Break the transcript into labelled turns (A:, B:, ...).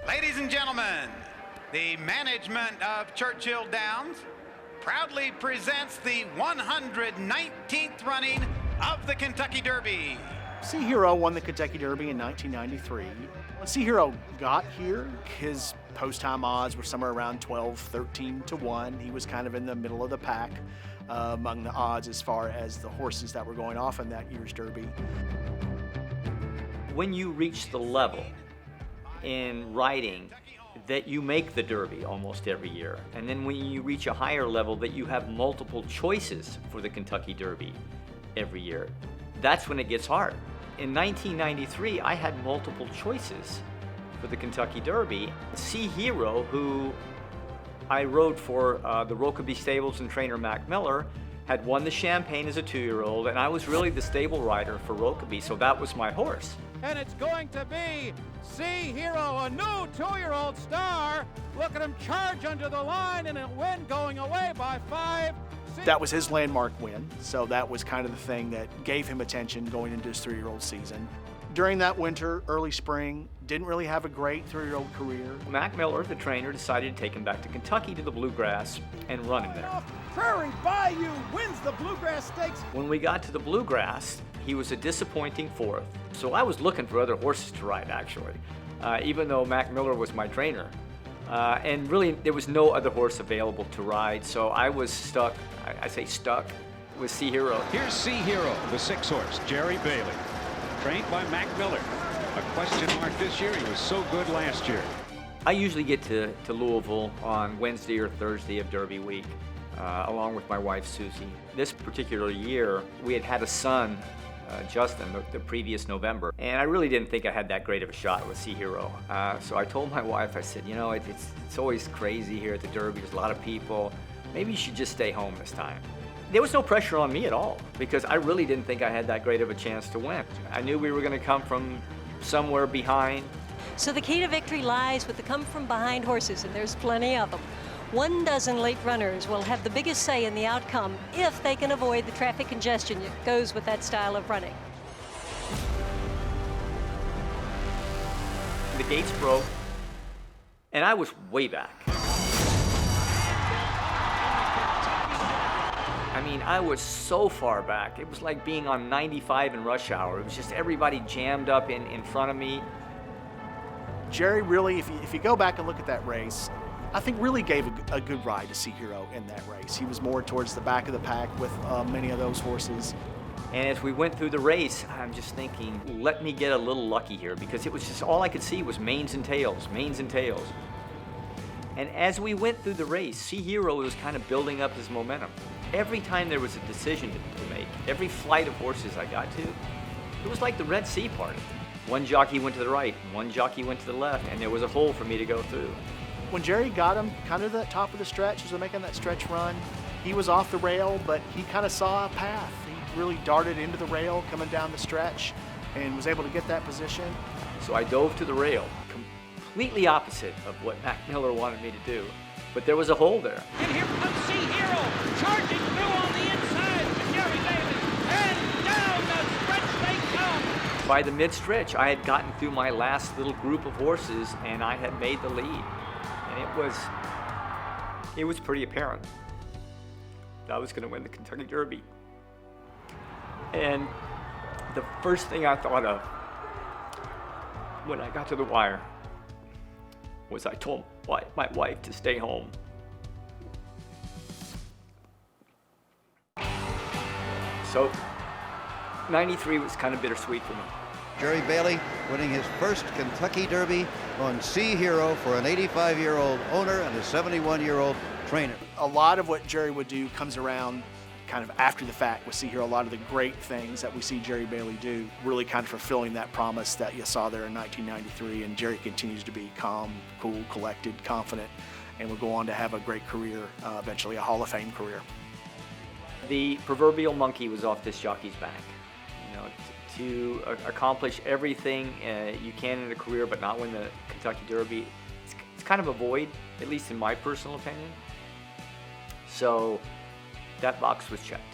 A: Ladies and gentlemen, the management of Churchill Downs proudly presents the 119th running of the Kentucky Derby.
B: Sea Hero won the Kentucky Derby in 1993. When Sea Hero got here, his post-time odds were somewhere around 12, 13 to 1. He was kind of in the middle of the pack among the odds as far as the horses that were going off in that year's Derby.
C: When you reach the level in riding that you make the Derby almost every year, and then when you reach a higher level that you have multiple choices for the Kentucky Derby every year, that's when it gets hard. In 1993, I had multiple choices for the Kentucky Derby. Sea Hero, who I rode for the Rokeby Stables and trainer Mac Miller, had won the Champagne as a 2-year-old, and I was really the stable rider for Rokeby, so that was my horse.
D: And it's going to be Sea Hero, a new 2-year-old star. Look at him charge under the line and a win going away by 5.
B: That was his landmark win, so that was kind of the thing that gave him attention going into his 3-year-old season. During that winter, early spring, didn't really have a great 3-year-old career.
C: Mac Miller, the trainer, decided to take him back to Kentucky to the Bluegrass and run him there.
D: Prairie Bayou wins the Bluegrass Stakes.
C: When we got to the Bluegrass, he was a disappointing 4th. So I was looking for other horses to ride, actually, even though Mac Miller was my trainer. And really, there was no other horse available to ride, so I was stuck, I say stuck, with Sea Hero.
E: Here's Sea Hero, the 6-horse, Jerry Bailey, trained by Mac Miller. A question mark this year, he was so good last year.
C: I usually get to Louisville on Wednesday or Thursday of Derby week, along with my wife, Susie. This particular year, we had a son, Justin, the previous November, and I really didn't think I had that great of a shot with Sea Hero. So I told my wife, I said, you know, it's always crazy here at the Derby, there's a lot of people, maybe you should just stay home this time. There was no pressure on me at all, because I really didn't think I had that great of a chance to win. I knew we were going to come from somewhere behind.
F: So the key to victory lies with the come-from-behind horses, and there's plenty of them. 12 late runners will have the biggest say in the outcome if they can avoid the traffic congestion that goes with that style of running.
C: The gates broke, and I was way back. I mean, I was so far back. It was like being on 95 in rush hour. It was just everybody jammed up in front of me.
B: Jerry really, if you go back and look at that race, I think really gave a good ride to Sea Hero in that race. He was more towards the back of the pack with many of those horses.
C: And as we went through the race, I'm just thinking, let me get a little lucky here, because it was just all I could see was manes and tails, manes and tails. And as we went through the race, Sea Hero was kind of building up his momentum. Every time there was a decision to make, every flight of horses I got to, it was like the Red Sea party. One jockey went to the right, one jockey went to the left, and there was a hole for me to go through.
B: When Jerry got him kind of the top of the stretch, as they're making that stretch run, he was off the rail, but he kind of saw a path. He really darted into the rail coming down the stretch and was able to get that position.
C: So I dove to the rail, completely opposite of what Mac Miller wanted me to do. But there was a hole there.
D: And here comes Sea Hero, charging through on the inside to Jerry Bailey. And down the stretch they come.
C: By the mid-stretch, I had gotten through my last little group of horses, and I had made the lead. And it was pretty apparent that I was going to win the Kentucky Derby. And the first thing I thought of when I got to the wire was I told my wife to stay home. So 93 was kind of bittersweet for me.
G: Jerry Bailey winning his first Kentucky Derby on Sea Hero for an 85-year-old owner and a 71-year-old trainer.
B: A lot of what Jerry would do comes around kind of after the fact with Sea Hero. A lot of the great things that we see Jerry Bailey do really kind of fulfilling that promise that you saw there in 1993, and Jerry continues to be calm, cool, collected, confident, and will go on to have a great career, eventually a Hall of Fame career.
C: The proverbial monkey was off this jockey's back. You know, to accomplish everything you can in a career but not win the Kentucky Derby, it's kind of a void, at least in my personal opinion. So that box was checked.